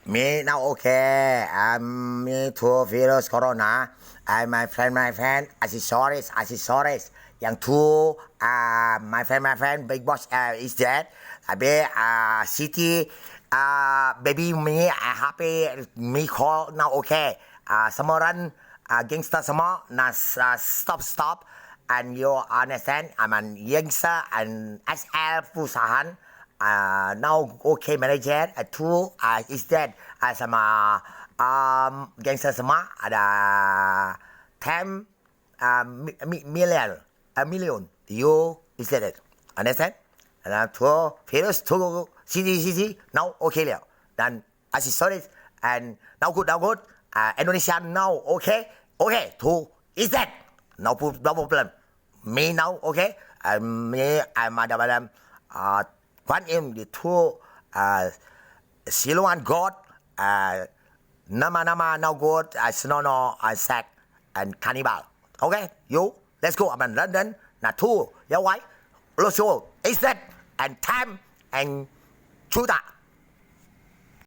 Me now okay. Me two virus corona. My friend, accessories. Yang two, my friend, big boss is dead. Abi, city, baby me, happy, me call now okay. Samoran, gangster semua, stop. And you understand, I'm an youngster and SL perusahaan. Now okay manager two is dead sama gangster semua ada 10 million you is dead understand and two virus two city now okay แล้ว dan accessories and now good Indonesia now okay two is dead no problem me now okay me I'm ada Kwan Im the two Siluan God Nama now God Snono Sack and Cannibal. Okay, you let's go. I'm in London. Now two, yeah, why? Let's go. Is that and time and Chuda.